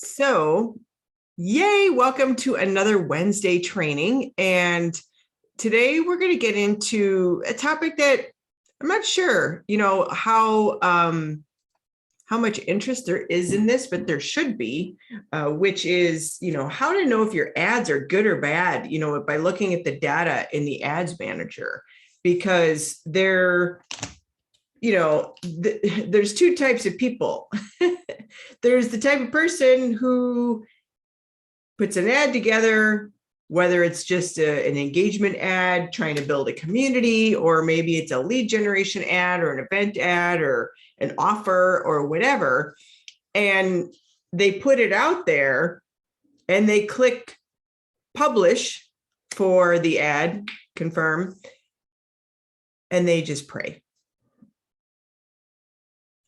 So, yay, welcome to another Wednesday training. And today we're going to get into a topic that I'm not sure, how much interest there is in this, but there should be, which is, how to know if your ads are good or bad, by looking at the data in the ads manager, because there's two types of people. There's the type of person who puts an ad together, whether it's just an engagement ad trying to build a community, or maybe it's a lead generation ad or an event ad or an offer or whatever. And they put it out there and they click publish for the ad, confirm, and they just pray.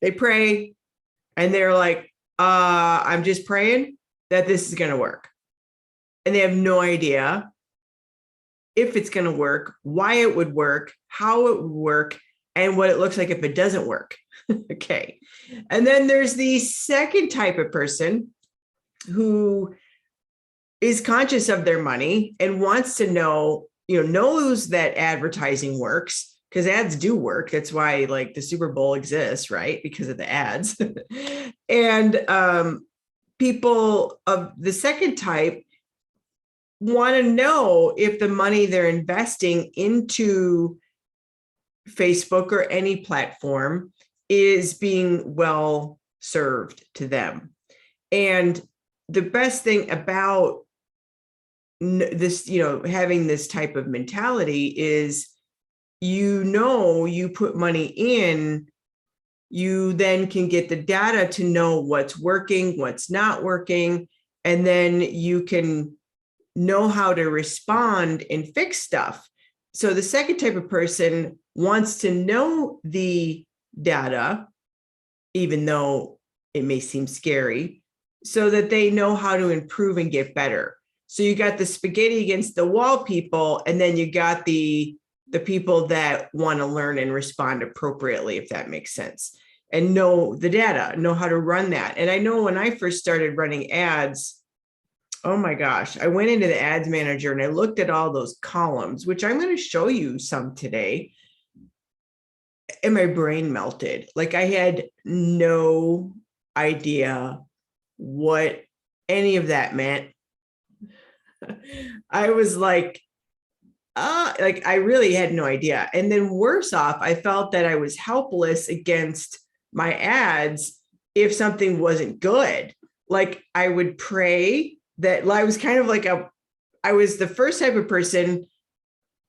They pray and they're like, I'm just praying that this is going to work. And they have no idea if it's going to work, why it would work, how it would work, and what it looks like if it doesn't work. Okay. And then there's the second type of person who is conscious of their money and wants to know, knows that advertising works, because ads do work. That's why like the Super Bowl exists, right? Because of the ads. And people of the second type want to know if the money they're investing into Facebook or any platform is being well served to them. And the best thing about this, having this type of mentality is, you put money in, you then can get the data to know what's working, what's not working, and then you can know how to respond and fix stuff. So the second type of person wants to know the data, even though it may seem scary, so that they know how to improve and get better. So you got the spaghetti against the wall people, and then you got the people that want to learn and respond appropriately, if that makes sense, and know the data, know how to run that. And I know when I first started running ads, oh my gosh, I went into the ads manager and I looked at all those columns, which I'm going to show you some today. And my brain melted. Like I had no idea what any of that meant. I was like I really had no idea. And then worse off, I felt that I was helpless against my ads if something wasn't good. Like I would pray that I was kind of like I was the first type of person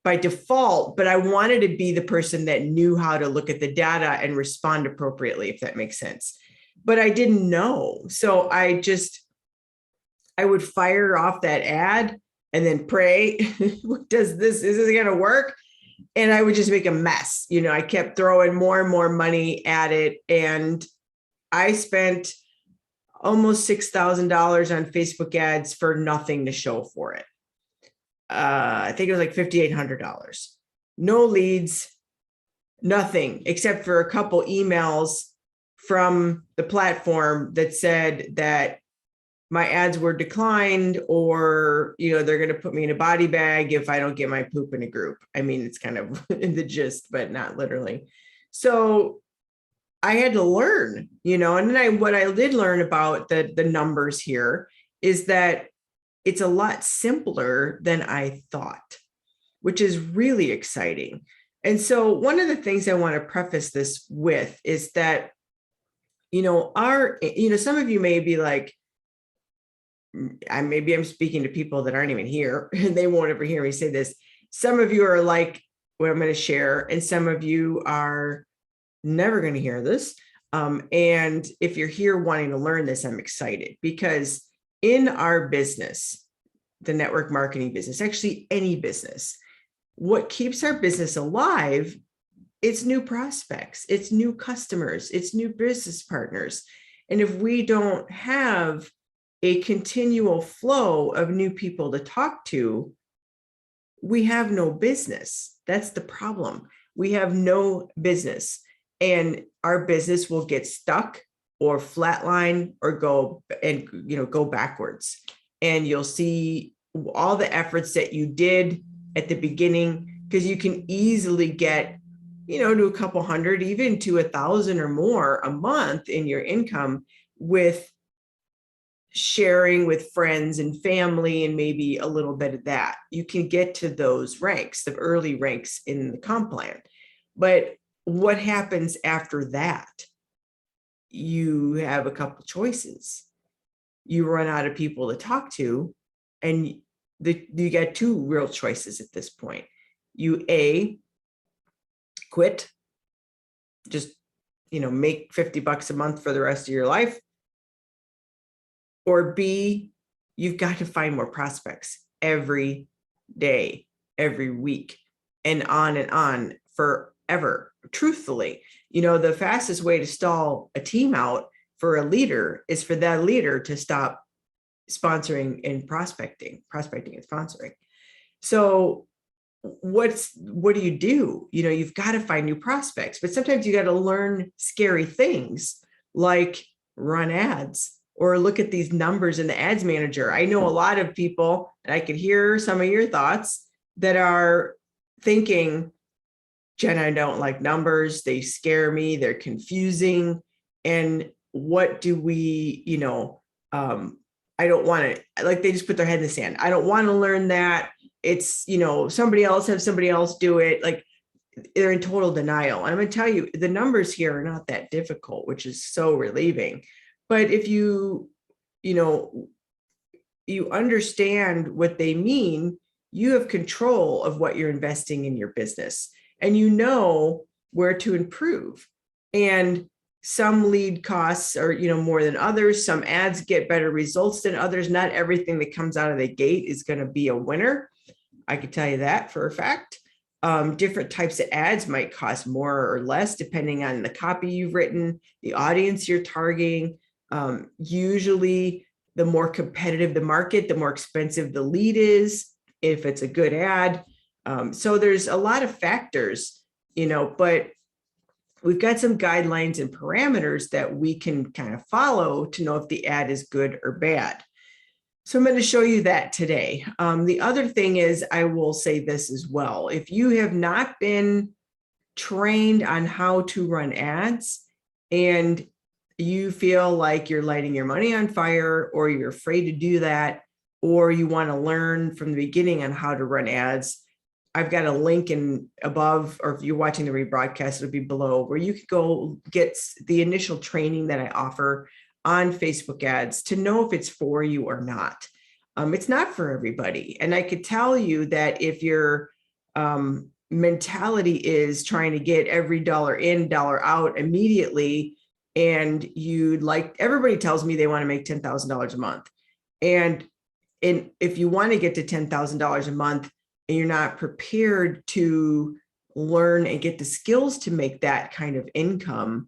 by default, but I wanted to be the person that knew how to look at the data and respond appropriately, if that makes sense. But I didn't know. So I would fire off that ad and then pray, is this going to work? And I would just make a mess. I kept throwing more and more money at it. And I spent almost $6,000 on Facebook ads for nothing to show for it. I think it was like $5,800. No leads, nothing, except for a couple emails from the platform that said that my ads were declined, or, they're going to put me in a body bag if I don't get my poop in a group. I mean, it's kind of in the gist, but not literally. So I had to learn, and then what I did learn about the numbers here is that it's a lot simpler than I thought, which is really exciting. And so one of the things I want to preface this with is that, some of you may be like, maybe I'm speaking to people that aren't even here and they won't ever hear me say this. Some of you are like what I'm going to share, and some of you are never going to hear this. And if you're here wanting to learn this, I'm excited, because in our business, the network marketing business, actually any business, what keeps our business alive, it's new prospects, it's new customers, it's new business partners. And if we don't have a continual flow of new people to talk to, we have no business. That's the problem. We have no business, and our business will get stuck or flatline or go and, go backwards. And you'll see all the efforts that you did at the beginning, because you can easily get, to a couple hundred, even to 1,000 or more a month in your income with sharing with friends and family, and maybe a little bit of that. You can get to those ranks, the early ranks in the comp plan. But what happens after that? You have a couple choices. You run out of people to talk to, and you got two real choices at this point. You quit, just make $50 a month for the rest of your life, or B, you've got to find more prospects every day, every week, and on forever. Truthfully, the fastest way to stall a team out for a leader is for that leader to stop sponsoring and prospecting and sponsoring. So what do? You've got to find new prospects, but sometimes you got to learn scary things like run ads or look at these numbers in the ads manager. I know a lot of people, and I could hear some of your thoughts, that are thinking, Jen, I don't like numbers. They scare me. They're confusing. And what do we, I don't want to, like, they just put their head in the sand. I don't want to learn that. It's, somebody else do it. Like, they're in total denial. And I'm going to tell you, the numbers here are not that difficult, which is so relieving. But if you understand what they mean, you have control of what you're investing in your business, and you know where to improve. And some lead costs are, more than others. Some ads get better results than others. Not everything that comes out of the gate is going to be a winner. I can tell you that for a fact. Different types of ads might cost more or less, depending on the copy you've written, the audience you're targeting. Usually, the more competitive the market, the more expensive the lead is, if it's a good ad. So there's a lot of factors, but we've got some guidelines and parameters that we can kind of follow to know if the ad is good or bad. So I'm going to show you that today. The other thing is, I will say this as well. If you have not been trained on how to run ads, and you feel like you're lighting your money on fire, or you're afraid to do that, or you want to learn from the beginning on how to run ads, I've got a link in above, or if you're watching the rebroadcast, it'll be below, where you could go get the initial training that I offer on Facebook ads to know if it's for you or not. It's not for everybody. And I could tell you that if your mentality is trying to get every dollar in, dollar out immediately, and everybody tells me they want to make $10,000 a month. And if you want to get to $10,000 a month, and you're not prepared to learn and get the skills to make that kind of income,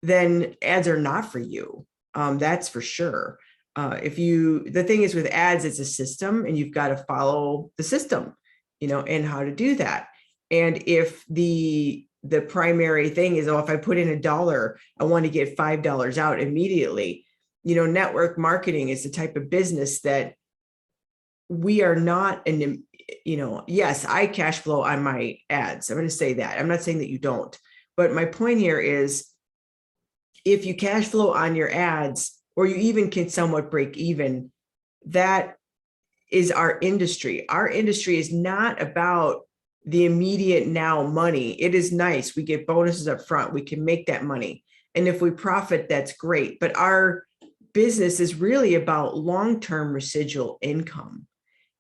then ads are not for you. That's for sure. The thing is with ads, it's a system, and you've got to follow the system, and how to do that. And if the primary thing is, if I put in $1, I want to get $5 out immediately. Network marketing is the type of business that we are not yes, I cash flow on my ads. I'm going to say that. I'm not saying that you don't, but my point here is, if you cash flow on your ads, or you even can somewhat break even, that is our industry. Our industry is not about the immediate now money. It is nice. We get bonuses up front. We can make that money. And if we profit, that's great. But our business is really about long-term residual income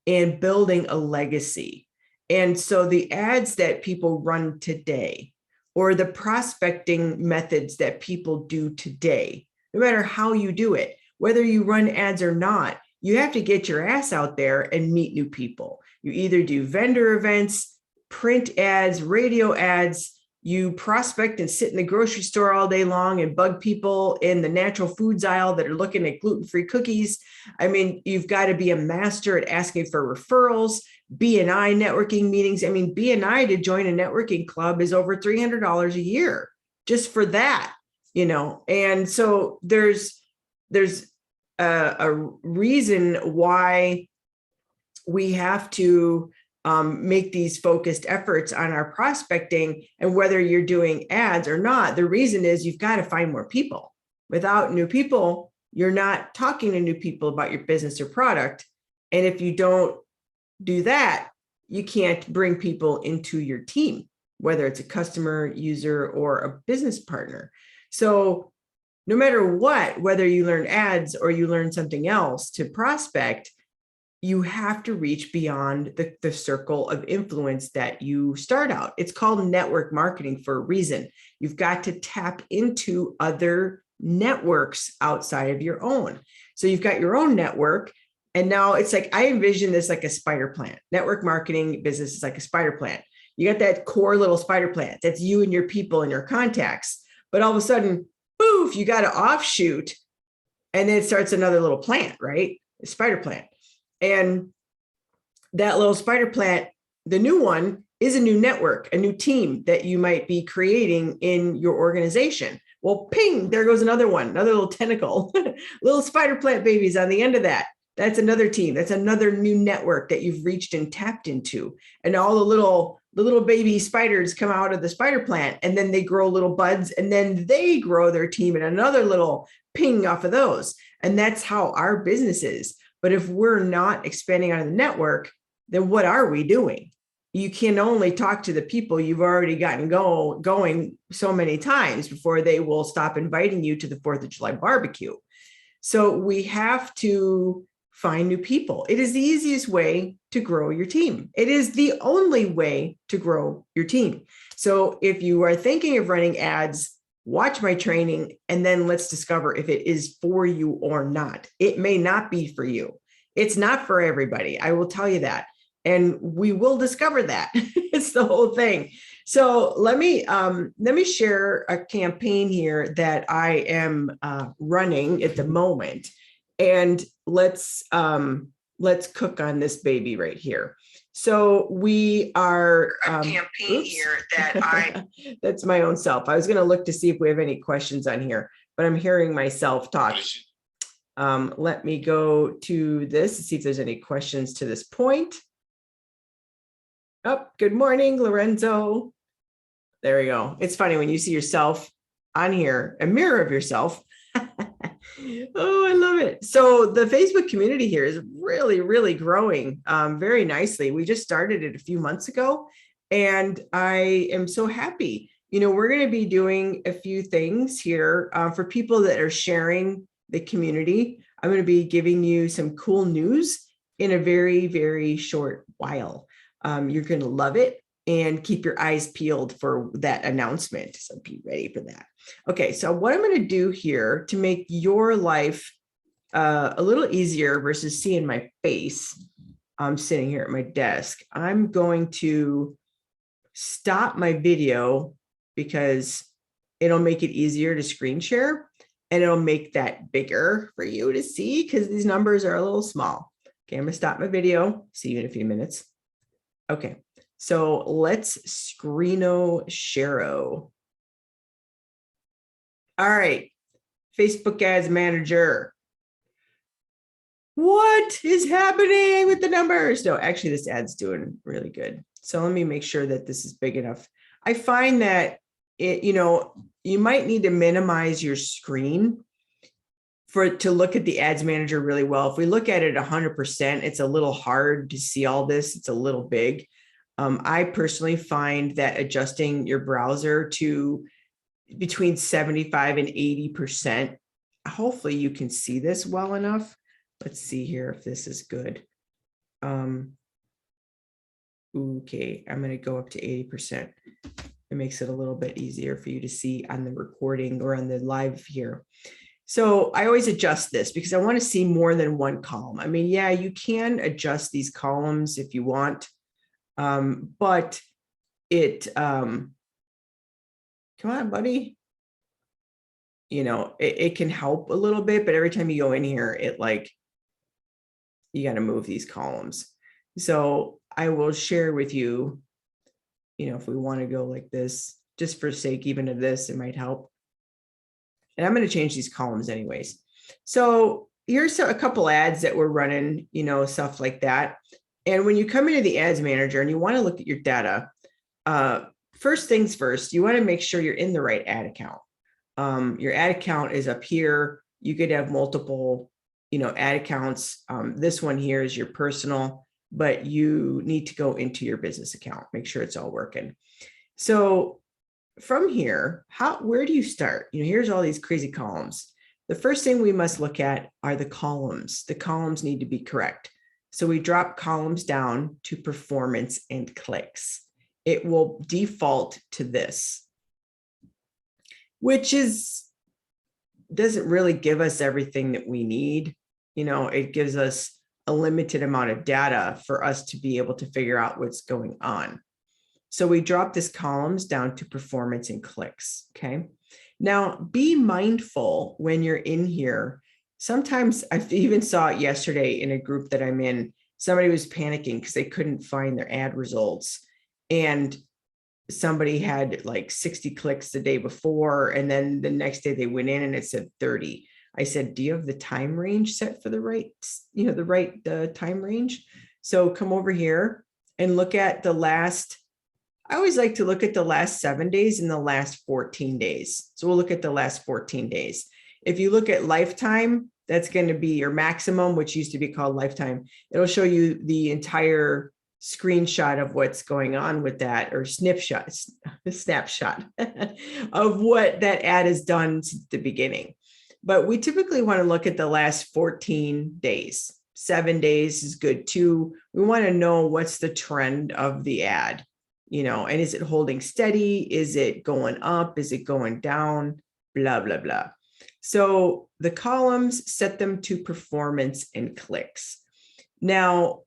and building a legacy. And so the ads that people run today, or the prospecting methods that people do today, no matter how you do it, whether you run ads or not, you have to get your ass out there and meet new people. You either do vendor events, print ads, radio ads, you prospect and sit in the grocery store all day long and bug people in the natural foods aisle that are looking at gluten-free cookies. I mean, you've got to be a master at asking for referrals, B&I networking meetings. I mean, B&I to join a networking club is over $300 a year just for that. And so there's a reason why we have to make these focused efforts on our prospecting. And whether you're doing ads or not, the reason is you've got to find more people. Without new people, you're not talking to new people about your business or product. And if you don't do that, you can't bring people into your team, whether it's a customer, user, or a business partner. So no matter what, whether you learn ads or you learn something else to prospect, you have to reach beyond the circle of influence that you start out. It's called network marketing for a reason. You've got to tap into other networks outside of your own. So you've got your own network. And now it's like, I envision this like a spider plant. Network marketing business is like a spider plant. You got that core little spider plant. That's you and your people and your contacts. But all of a sudden, poof, you got an offshoot. And then it starts another little plant, right? A spider plant. And that little spider plant, the new one, is a new network, a new team that you might be creating in your organization. Well, ping, there goes another one, another little tentacle, little spider plant babies on the end of that. That's another team. That's another new network that you've reached and tapped into. And all the little baby spiders come out of the spider plant, and then they grow little buds, and then they grow their team and another little ping off of those. And that's how our business is. But if we're not expanding on the network, then what are we doing? You can only talk to the people you've already gotten going so many times before they will stop inviting you to the 4th of July barbecue. So we have to find new people. It is the easiest way to grow your team. It is the only way to grow your team. So if you are thinking of running ads, watch my training, and then let's discover if it is for you or not. It may not be for you. It's not for everybody. I will tell you that. And we will discover that. It's the whole thing. So let me share a campaign here that I am running at the moment. And let's cook on this baby right here. So we are a campaign here that that's my own self. I was going to look to see if we have any questions on here, but I'm hearing myself talk. Let me go to this to see if there's any questions to this point. Oh, good morning, Lorenzo. There we go. It's funny when you see yourself on here, a mirror of yourself. Oh, I love it. So the Facebook community here is really, really growing very nicely. We just started it a few months ago, and I am so happy. We're going to be doing a few things here for people that are sharing the community. I'm going to be giving you some cool news in a very, very short while. You're going to love it. And keep your eyes peeled for that announcement. So be ready for that. Okay, so what I'm going to do here to make your life a little easier versus seeing my face, I'm sitting here at my desk. I'm going to stop my video because it'll make it easier to screen share, and it'll make that bigger for you to see because these numbers are a little small. Okay, I'm going to stop my video. See you in a few minutes. Okay. So let's screeno share-o. All right, Facebook Ads Manager. What is happening with the numbers? No, actually this ad's doing really good. So let me make sure that this is big enough. I find that you might need to minimize your screen to look at the Ads Manager really well. If we look at it 100%, it's a little hard to see all this. It's a little big. I personally find that adjusting your browser to between 75 and 80%, hopefully you can see this well enough. Let's see here if this is good. Okay, I'm going to go up to 80%. It makes it a little bit easier for you to see on the recording or on the live here. So I always adjust this because I want to see more than one column. I mean, yeah, you can adjust these columns if you want. But it, come on, buddy, it can help a little bit, but every time you go in here, you got to move these columns. So I will share with you, if we want to go like this, just for sake even of this, it might help. And I'm going to change these columns anyways. So here's a couple ads that we're running, stuff like that. And when you come into the ads manager and you want to look at your data, first things first, you want to make sure you're in the right ad account. Your ad account is up here. You could have multiple, ad accounts. This one here is your personal, but you need to go into your business account, make sure it's all working. So from here, where do you start? Here's all these crazy columns. The first thing we must look at are the columns. The columns need to be correct. So we drop columns down to performance and clicks. It will default to this, which doesn't really give us everything that we need. It gives us a limited amount of data for us to be able to figure out what's going on. So we drop this columns down to performance and clicks, okay? Now, be mindful when you're in here. Sometimes I even saw it yesterday in a group that I'm in, somebody was panicking because they couldn't find their ad results. And somebody had like 60 clicks the day before, and then the next day they went in and it said 30. I said, do you have the time range set for the right, time range? So come over here and look at the last, I always like to look at the last 7 days and the last 14 days. So we'll look at the last 14 days. If you look at lifetime, that's going to be your maximum, which used to be called lifetime. It'll show you the entire screenshot of what's going on with that, or snapshot of what that ad has done since the beginning. But we typically want to look at the last 14 days. 7 days is good too. We want to know what's the trend of the ad, and is it holding steady? Is it going up? Is it going down? Blah, blah, blah. So the columns, set them to performance and clicks. Now,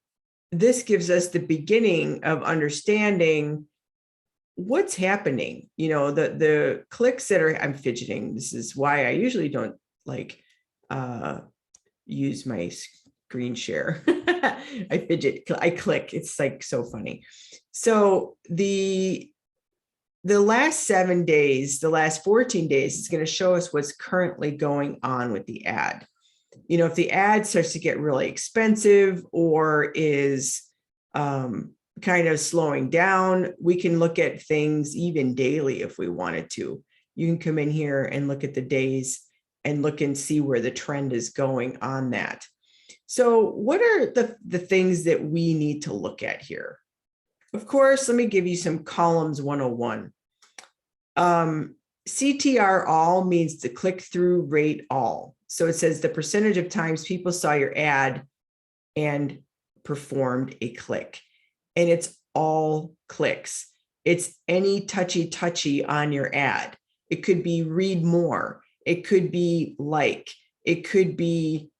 this gives us the beginning of understanding what's happening. The clicks that are, I'm fidgeting. This is why I usually don't use my screen share. I fidget, I click. It's like so funny. So the last 7 days, the last 14 days is going to show us what's currently going on with the ad. If the ad starts to get really expensive or is kind of slowing down, we can look at things even daily if we wanted to. You can come in here and look at the days and look and see where the trend is going on that. So what are the things that we need to look at here? Of course, let me give you some columns 101. CTR all means the click-through rate all. So it says the percentage of times people saw your ad and performed a click. And it's all clicks. It's any touchy on your ad. It could be read more. It could be like. It could be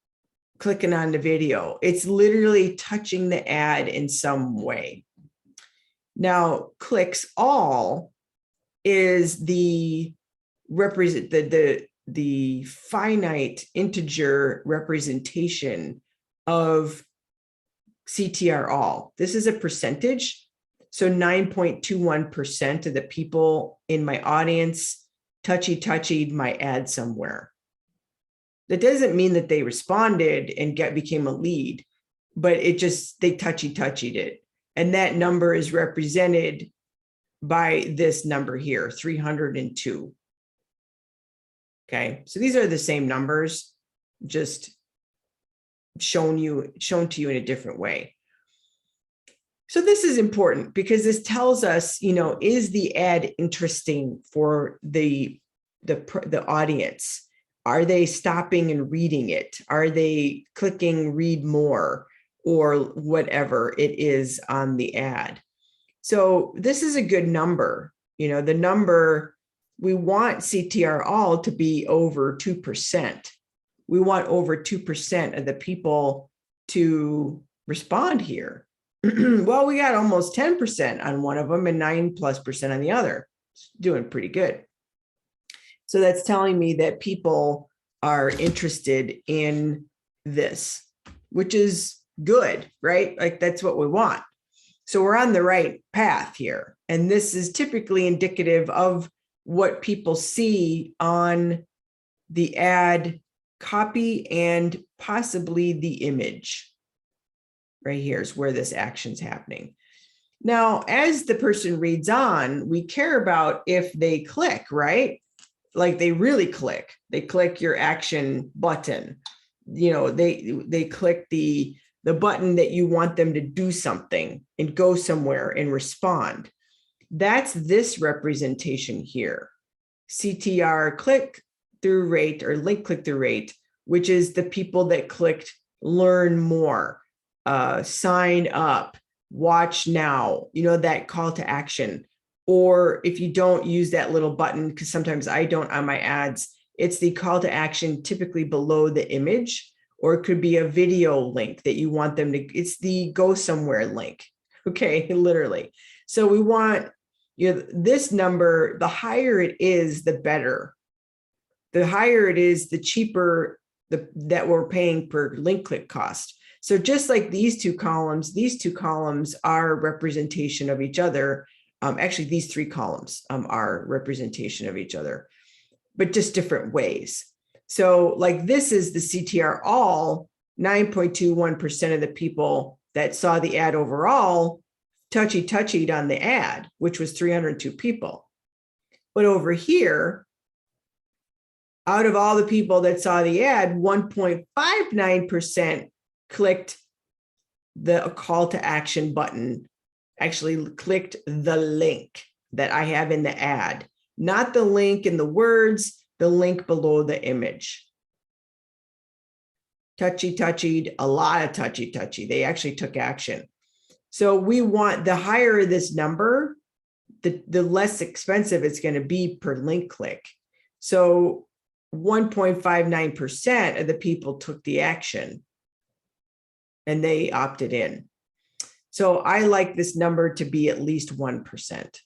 clicking on the video. It's literally touching the ad in some way. Now, clicks all is the finite integer representation of CTR all. This is a percentage. So 9.21% of the people in my audience touched my ad somewhere. That doesn't mean that they responded and became a lead, but they touched it. And that number is represented by this number here, 302. Okay, so these are the same numbers, just shown to you in a different way. So this is important because this tells us, is the ad interesting for the audience? Are they stopping and reading it? Are they clicking read more or whatever it is on the ad? So this is a good number. The number, we want CTR all to be over 2%. We want over 2% of the people to respond here. Well, we got almost 10% on one of them and 9+% on the other. It's doing pretty good. So that's telling me that people are interested in this, which is good, right? Like that's what we want. So we're on the right path here. And this is typically indicative of what people see on the ad copy and possibly the image. Right here is where this action's happening. Now, as the person reads on, we care about if they click, right? Like they really click. They click your action button. You know, they click the button that you want them to do something and go somewhere and respond. That's this representation here. CTR click-through rate or link click-through rate, which is the people that clicked learn more, sign up, watch now, you know, that call to action. Or if you don't use that little button, because sometimes I don't on my ads, it's the call to action typically below the image, or it could be a video link that you want them to, it's the go somewhere link. Okay, literally. So we want, you know, this number, the higher it is, the better. The higher it is, the cheaper that we're paying per link click cost. So just like these two columns are representation of each other. Actually, these three columns are representation of each other, but just different ways. So like this is the CTR all, 9.21% of the people that saw the ad overall touched on the ad, which was 302 people. But over here, out of all the people that saw the ad, 1.59% clicked the call to action button, actually clicked the link that I have in the ad, not the link in the words, the link below the image. Touchy, a lot of touchy. They actually took action. So we want, the higher this number, the less expensive it's going to be per link click. So 1.59% of the people took the action and they opted in. So I like this number to be at least 1%.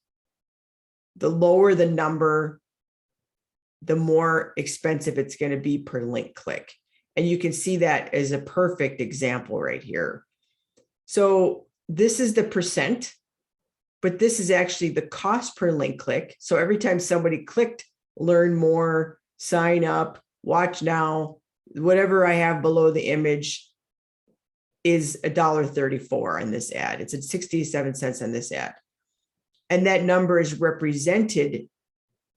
The lower the number, the more expensive it's going to be per link click. And you can see that as a perfect example right here. So this is the percent, but this is actually the cost per link click. So every time somebody clicked, learn more, sign up, watch now, whatever I have below the image is $1.34 on this ad. It's at 67 cents on this ad. And that number is represented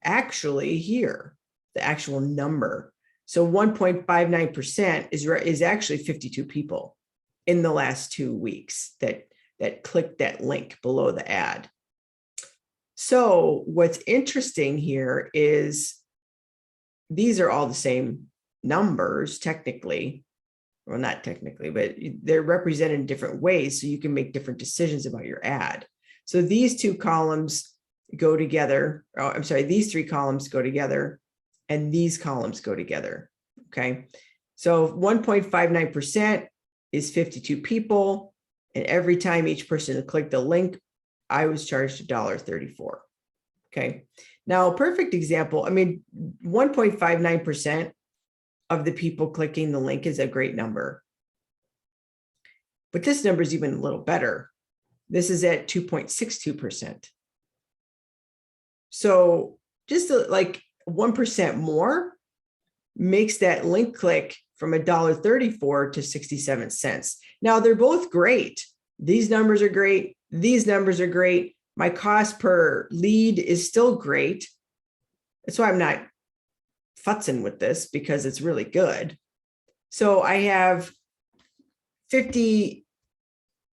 actually here, the actual number. So 1.59% is actually 52 people in the last 2 weeks that clicked that link below the ad. So what's interesting here is these are all the same numbers technically, well, not technically, but they're represented in different ways so you can make different decisions about your ad. So these two columns go together. Oh, I'm sorry, these three columns go together and these columns go together. Okay. So 1.59% is 52 people. And every time each person clicked the link, I was charged $1.34. Okay. Now, a perfect example, I mean, 1.59% of the people clicking the link is a great number. But this number is even a little better. This is at 2.62%. So just like 1% more makes that link click from $1.34 to 67 cents. Now they're both great. These numbers are great. These numbers are great. My cost per lead is still great. That's why I'm not futzing with this, because it's really good. So I have 50,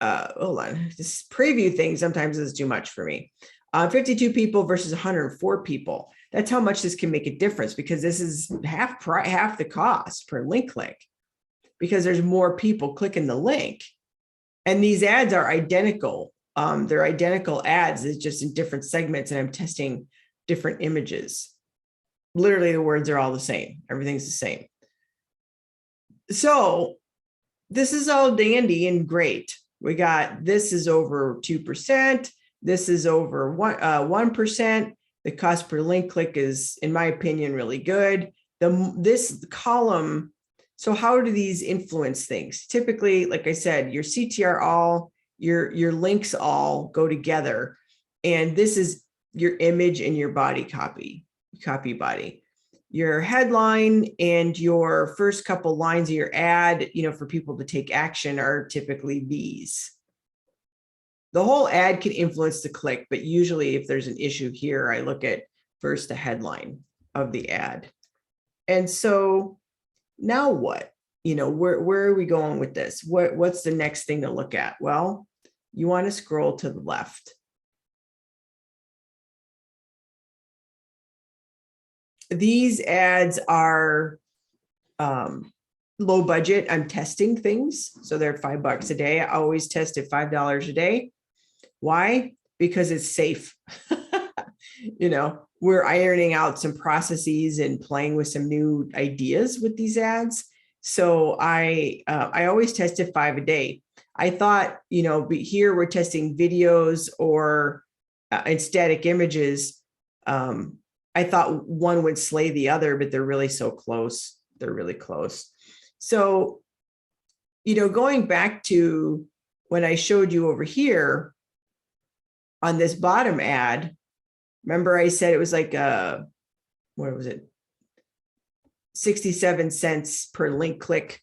hold on, this preview thing sometimes is too much for me. 52 people versus 104 people. That's how much this can make a difference, because this is half the cost per link click, because there's more people clicking the link. And these ads are identical. They're identical ads, it's just in different segments, and I'm testing different images. Literally, the words are all the same. Everything's the same. So this is all dandy and great. We got, this is over 2%. This is over 1%. The cost per link click is, in my opinion, really good. This column, so how do these influence things? Typically, like I said, your CTR all, your links all go together. And this is your image and your body copy body. your headline and your first couple lines of your ad, for people to take action are typically these. The whole ad can influence the click, but usually if there's an issue here, I look at first the headline of the ad. And so now what? Where are we going with this? What's the next thing to look at? Well, you want to scroll to the left. These ads are low budget. I'm testing things. So they're $5 a day. I always test at $5 a day. Why? Because it's safe. We're ironing out some processes and playing with some new ideas with these ads. So I always test at $5 a day. I thought, here we're testing videos or and static images. I thought one would slay the other, but they're really so close. They're really close. So, going back to when I showed you over here on this bottom ad, remember I said it was like what was it? 67 cents per link click.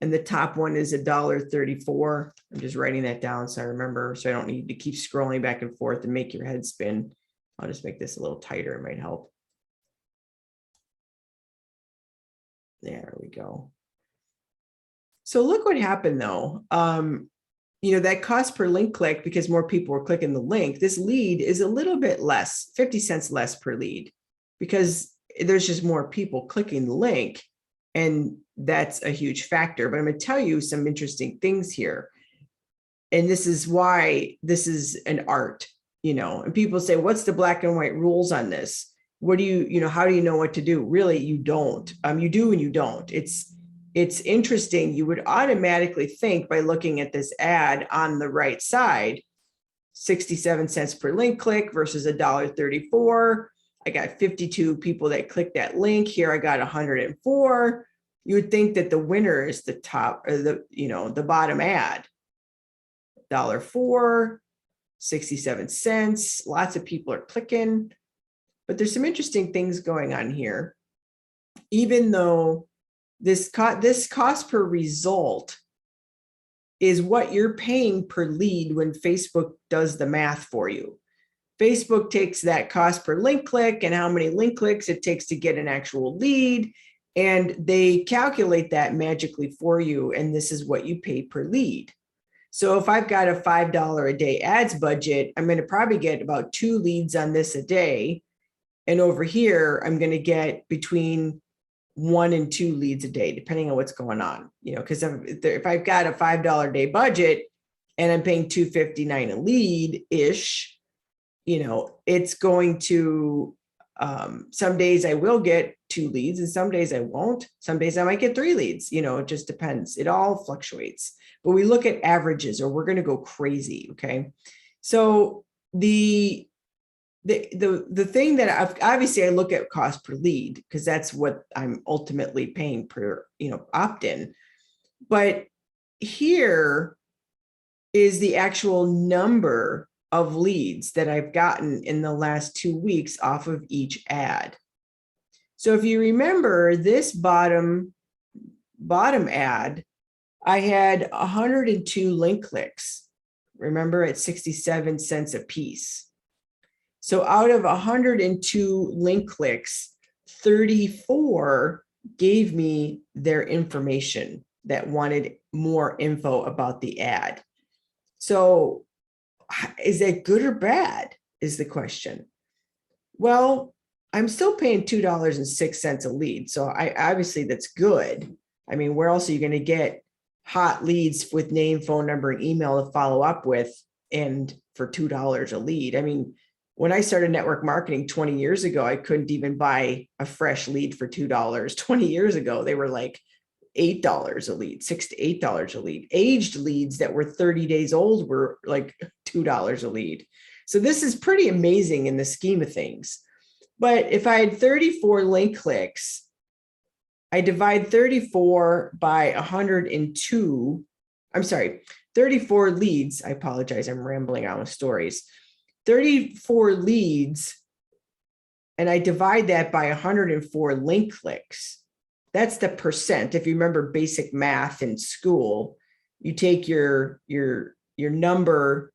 And the top one is $1.34. I'm just writing that down so I remember, so I don't need to keep scrolling back and forth and make your head spin. I'll just make this a little tighter. It might help. There we go. So look what happened though. That cost per link click, because more people were clicking the link, this lead is a little bit less, 50 cents less per lead, because there's just more people clicking the link. And that's a huge factor. But I'm going to tell you some interesting things here. And this is why this is an art, and people say, what's the black and white rules on this? What do you, how do you know what to do? Really, you don't. You do and you don't. It's interesting. You would automatically think by looking at this ad on the right side, 67 cents per link click versus $1.34. I got 52 people that clicked that link. Here I got 104. You would think that the winner is the top, or the bottom ad. $1.04, 67 cents. Lots of people are clicking. But there's some interesting things going on here. Even though this cost per result is what you're paying per lead when Facebook does the math for you. Facebook takes that cost per link click and how many link clicks it takes to get an actual lead, and they calculate that magically for you, and this is what you pay per lead. So if I've got a $5 a day ads budget, I'm going to probably get about 2 leads on this a day. And over here, I'm going to get between 1 and 2 leads a day, depending on what's going on, because if I've got a $5 a day budget and I'm paying $2.59 a lead ish, it's going to, some days I will get 2 leads and some days I won't. Some days I might get 3 leads, it just depends. It all fluctuates, but we look at averages or we're going to go crazy. Okay. So the thing that obviously I look at cost per lead because that's what I'm ultimately paying per, opt-in. But here is the actual number of leads that I've gotten in the last 2 weeks off of each ad. So if you remember this bottom ad, I had 102 link clicks, remember, at 67 cents a piece. So out of 102 link clicks, 34 gave me their information that wanted more info about the ad. So is that good or bad is the question. Well, I'm still paying $2.06 a lead. So obviously that's good. I mean, where else are you going to get hot leads with name, phone number, and email to follow up with, and for $2 a lead? I mean, when I started network marketing 20 years ago, I couldn't even buy a fresh lead for $2. 20 years ago, they were like $8 a lead, $6 to $8 a lead. Aged leads that were 30 days old were like $2 a lead. So this is pretty amazing in the scheme of things. But if I had 34 link clicks, I divide 34 by 102. I'm sorry, 34 leads. I apologize. I'm rambling on with stories. 34 leads and I divide that by 104 link clicks. That's the percent. If you remember basic math in school, you take your number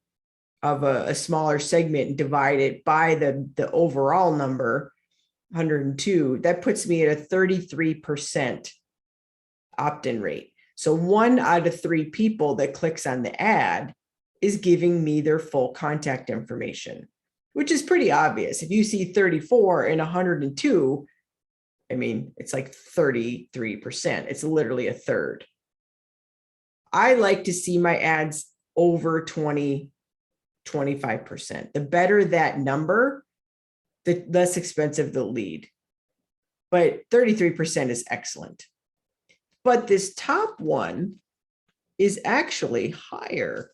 of a smaller segment and divide it by the overall number, 102. That puts me at a 33% opt-in rate. So 1 out of 3 people that clicks on the ad is giving me their full contact information, which is pretty obvious. If you see 34 and 102, I mean, it's like 33%. It's literally a third. I like to see my ads over 20, 25%. The better that number, the less expensive the lead. But 33% is excellent. But this top one is actually higher.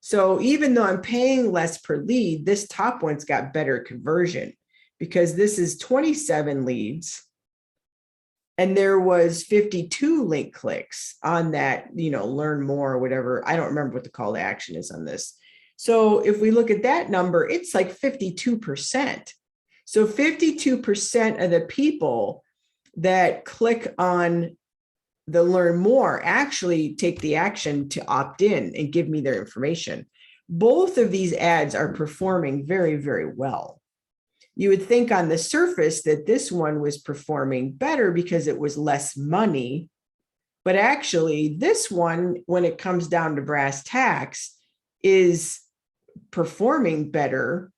So even though I'm paying less per lead, this top one's got better conversion because this is 27 leads. And there was 52 link clicks on that, learn more or whatever. I don't remember what the call to action is on this. So if we look at that number, it's like 52%. So 52% of the people that click on the learn more actually take the action to opt in and give me their information. Both of these ads are performing very, very well. You would think on the surface that this one was performing better because it was less money, but actually this one, when it comes down to brass tacks, is performing better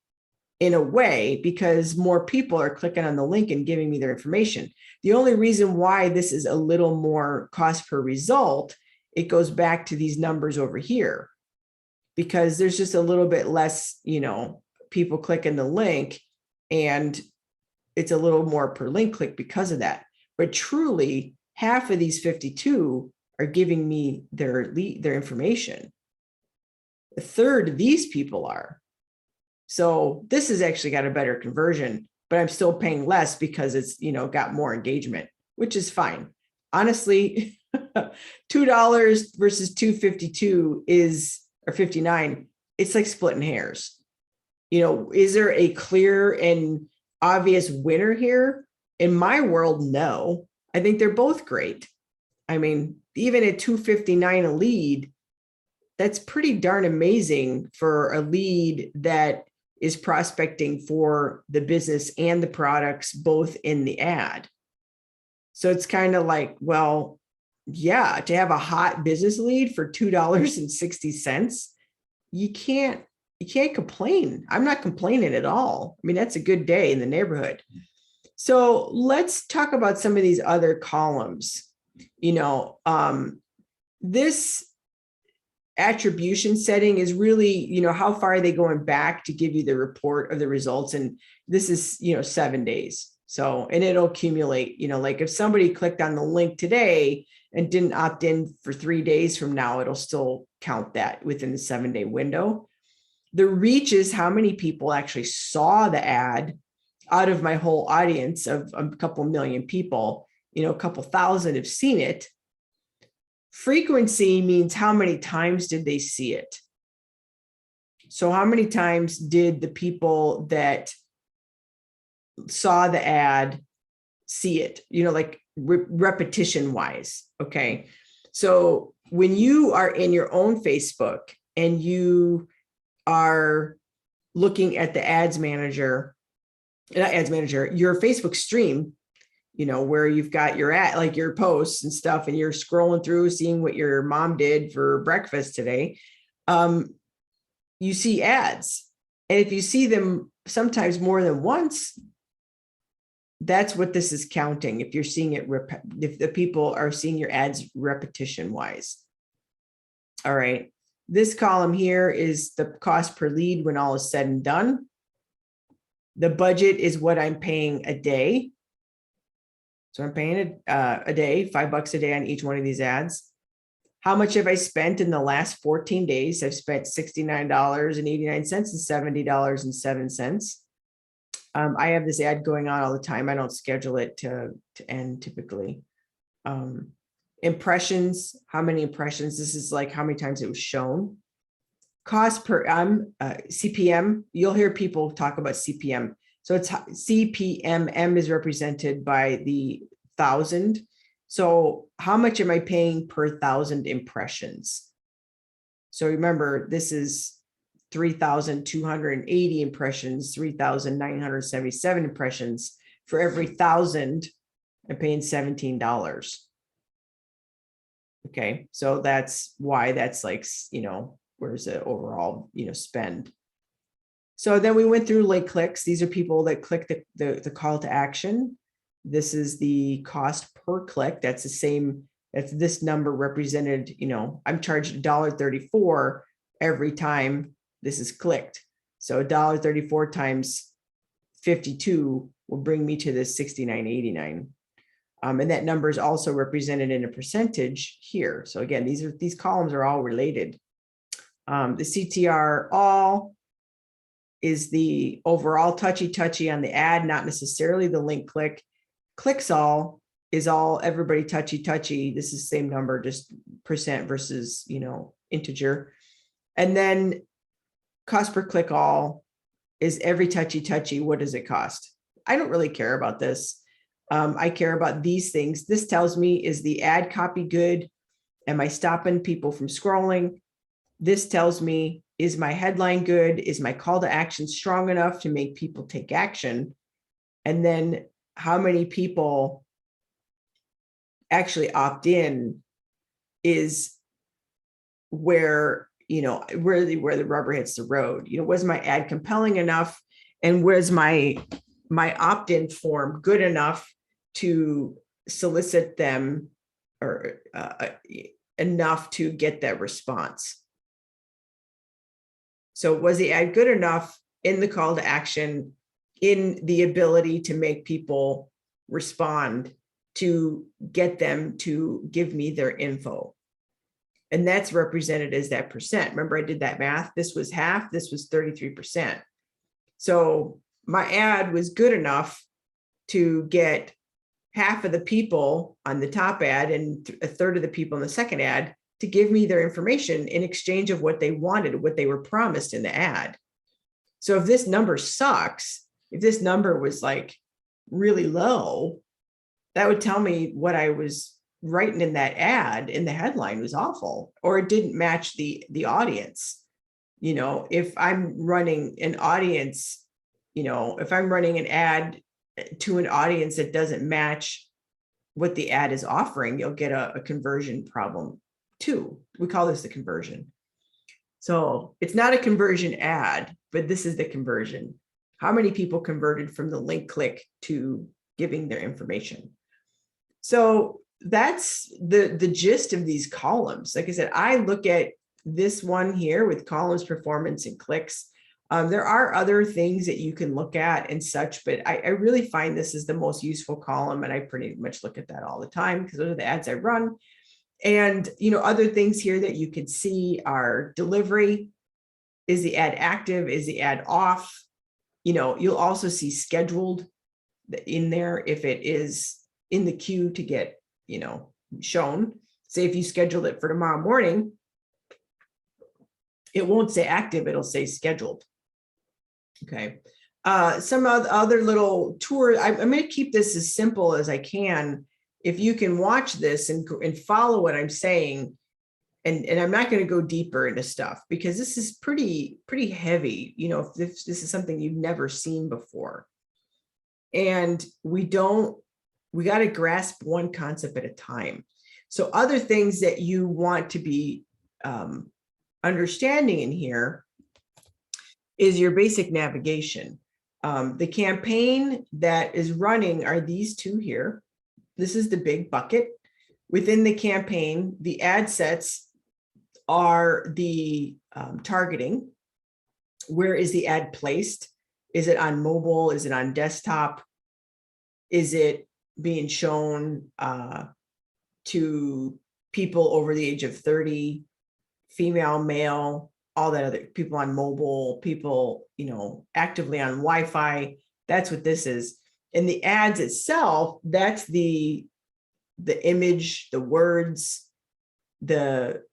in a way because more people are clicking on the link and giving me their information. The only reason why this is a little more cost per result, it goes back to these numbers over here, because there's just a little bit less, people clicking the link, and it's a little more per link click because of that. But truly, half of these 52 are giving me their information. A third of these people are. So this has actually got a better conversion, but I'm still paying less because it's, got more engagement, which is fine. Honestly, $2 versus $2.52 or 59, it's like splitting hairs. Is there a clear and obvious winner here? In my world, no. I think they're both great. I mean, even at $2.59 a lead, that's pretty darn amazing for a lead that is prospecting for the business and the products both in the ad. So it's kind of like, well, yeah, to have a hot business lead for $2.60, you can't complain. I'm not complaining at all. I mean, that's a good day in the neighborhood. So let's talk about some of these other columns. This attribution setting is really, how far are they going back to give you the report of the results? And this is, 7 days. So, and it'll accumulate, like if somebody clicked on the link today and didn't opt in for 3 days from now, it'll still count that within the 7-day window. The reach is how many people actually saw the ad out of my whole audience of a couple million people, a couple thousand have seen it. Frequency means how many times did they see it? So how many times did the people that saw the ad see it, like repetition wise? Okay. So when you are in your own Facebook and you are looking at the your Facebook stream, where you've got your ad, like your posts and stuff, and you're scrolling through, seeing what your mom did for breakfast today. You see ads. And if you see them sometimes more than once, that's what this is counting. If you're seeing it, if the people are seeing your ads repetition wise. All right. This column here is the cost per lead when all is said and done. The budget is what I'm paying a day. So I'm paying a day, $5 a day on each one of these ads. How much have I spent in the last 14 days? I've spent $69.89 and $70.07. I have this ad going on all the time. I don't schedule it to end typically. Impressions, how many impressions? This is like how many times it was shown. Cost per CPM, you'll hear people talk about CPM. So it's CPMM is represented by the 1,000. So how much am I paying per 1,000 impressions? So remember, this is 3,280 impressions, 3,977 impressions. For every 1,000, I'm paying $17. Okay, so that's why that's like, where's the overall, spend. So then we went through link clicks. These are people that click the call to action. This is the cost per click. That's the same, that's this number represented, I'm charged $1.34 every time this is clicked. So $1.34 times 52 will bring me to this $69.89. And that number is also represented in a percentage here. So again, these columns are all related. The CTR All is the overall touchy on the ad, not necessarily the link click. Clicks all is all everybody touchy. This is the same number, just percent versus, integer. And then cost per click all is every touchy. What does it cost? I don't really care about this. I care about these things. This tells me, is the ad copy good? Am I stopping people from scrolling? This tells me, is my headline good? Is my call to action strong enough to make people take action? And then how many people actually opt in is where, where the rubber hits the road. Was my ad compelling enough? And was my opt-in form good enough to solicit them or enough to get that response? So was the ad good enough in the call to action, in the ability to make people respond, to get them to give me their info? And that's represented as that percent. Remember, I did that math. This was half, this was 33%. So my ad was good enough to get half of the people on the top ad and a third of the people in the second ad to give me their information in exchange of what they wanted, what they were promised in the ad. So if this number sucks, if this number was like really low, that would tell me what I was writing in that ad in the headline was awful, or it didn't match the audience. If I'm running an audience, if I'm running an ad to an audience that doesn't match what the ad is offering, you'll get a conversion problem too. We call this the conversion. So it's not a conversion ad, but this is the conversion. How many people converted from the link click to giving their information? So that's the gist of these columns. Like I said, I look at this one here with columns, performance, and clicks. There are other things that you can look at and such, but I really find this is the most useful column, and I pretty much look at that all the time because those are the ads I run. And other things here that you can see are delivery. Is the ad active? Is the ad off? You'll also see scheduled in there if it is in the queue to get shown. Say if you scheduled it for tomorrow morning, it won't say active, it'll say scheduled. Okay. Some other little tours. I'm going to keep this as simple as I can. If you can watch this and follow what I'm saying, and I'm not going to go deeper into stuff because this is pretty heavy. If this is something you've never seen before, and we got to grasp one concept at a time. So other things that you want to be understanding in here is your basic navigation. The campaign that is running are these two here. This is the big bucket. Within the campaign, the ad sets are the targeting. Where is the ad placed? Is it on mobile? Is it on desktop? Is it being shown to people over the age of 30, female, male, all that other people on mobile, people, actively on Wi-Fi? That's what this is. And the ads itself, that's the image, the words, the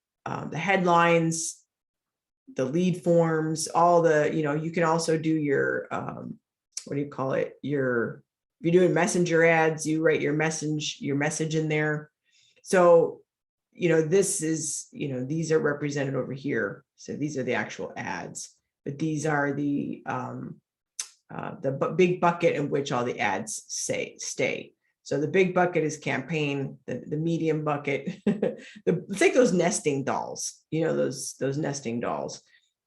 headlines, the lead forms, all the, you can also do your what do you call it? If you're doing messenger ads, you write your message in there. So, this is, these are represented over here. So these are the actual ads, but these are the big bucket in which all the ads stay. So the big bucket is campaign, the medium bucket, it's like those nesting dolls, those nesting dolls.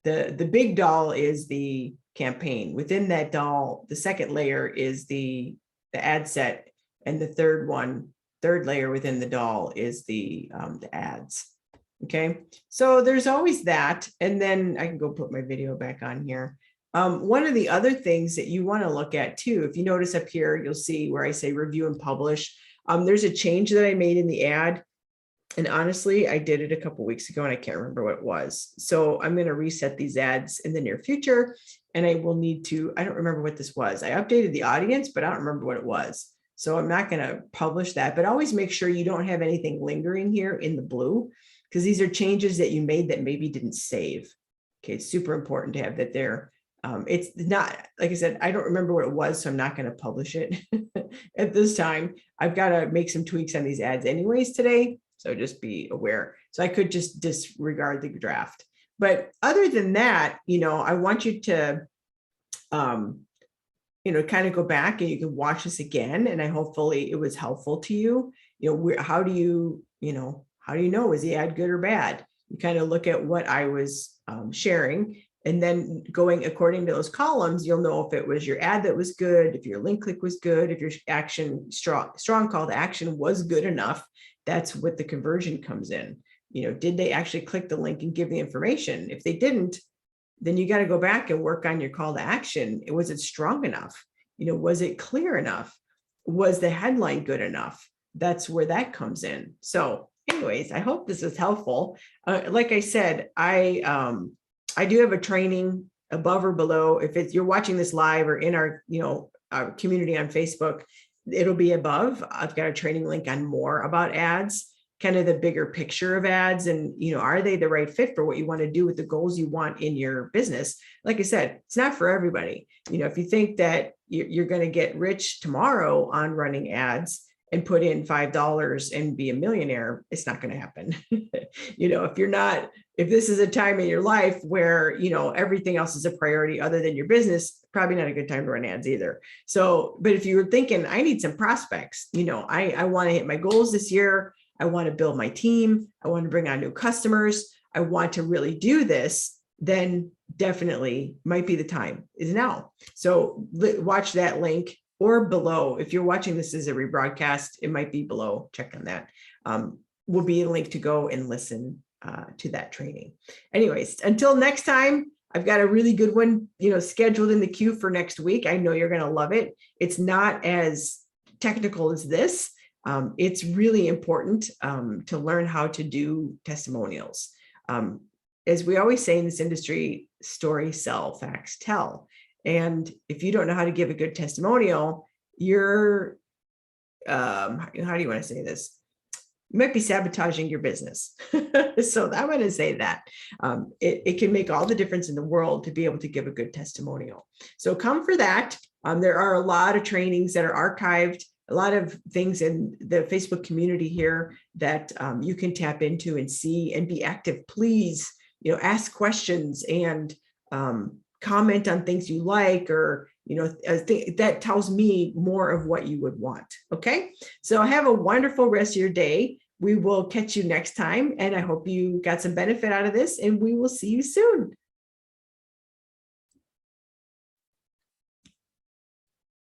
The big doll is the campaign. Within that doll, the second layer is the ad set, and the third layer within the doll is the ads. Okay, so there's always that. And then I can go put my video back on here. One of the other things that you want to look at too, if you notice up here, you'll see where I say review and publish. There's a change that I made in the ad. And honestly, I did it a couple of weeks ago and I can't remember what it was. So I'm going to reset these ads in the near future. And I will need to, I don't remember what this was. I updated the audience, but I don't remember what it was. So I'm not going to publish that, but always make sure you don't have anything lingering here in the blue, because these are changes that you made that maybe didn't save. Okay, it's super important to have that there. It's not, like I said, I don't remember what it was, so I'm not going to publish it at this time. I've got to make some tweaks on these ads anyways today, so just be aware. So I could just disregard the draft. But other than that, I want you to, kind of go back and you can watch this again. And hopefully it was helpful to you. How do you know, is the ad good or bad? You kind of look at what I was sharing, and then going according to those columns, you'll know if it was your ad that was good, if your link click was good, if your action, strong call to action was good enough. That's what the conversion comes in. Did they actually click the link and give the information? If they didn't, then you got to go back and work on your call to action. Was it strong enough? Was it clear enough? Was the headline good enough? That's where that comes in. So anyways, I hope this is helpful. Like I said, I do have a training above or below. If you're watching this live or in our, our community on Facebook, it'll be above. I've got a training link on more about ads, kind of the bigger picture of ads, and, are they the right fit for what you want to do with the goals you want in your business? Like I said, it's not for everybody. If you think that you're going to get rich tomorrow on running ads and put in $5 and be a millionaire, it's not going to happen. If this is a time in your life where, everything else is a priority other than your business, probably not a good time to run ads either. So, but if you were thinking, I need some prospects, I want to hit my goals this year. I want to build my team. I want to bring on new customers. I want to really do this, then definitely might be the time is now. So watch that link, or below. If you're watching this as a rebroadcast, it might be below. Check on that. Will be a link to go and listen to that training. Anyways, until next time, I've got a really good one, scheduled in the queue for next week. I know you're going to love it. It's not as technical as this. It's really important to learn how to do testimonials. As we always say in this industry, stories sell, facts tell. And if you don't know how to give a good testimonial, you're, how do you want to say this? You might be sabotaging your business. So I'm going to say that it can make all the difference in the world to be able to give a good testimonial. So come for that. There are a lot of trainings that are archived, a lot of things in the Facebook community here that you can tap into and see and be active. Please, ask questions and comment on things you like, or, that tells me more of what you would want. Okay. So have a wonderful rest of your day. We will catch you next time. And I hope you got some benefit out of this, and we will see you soon.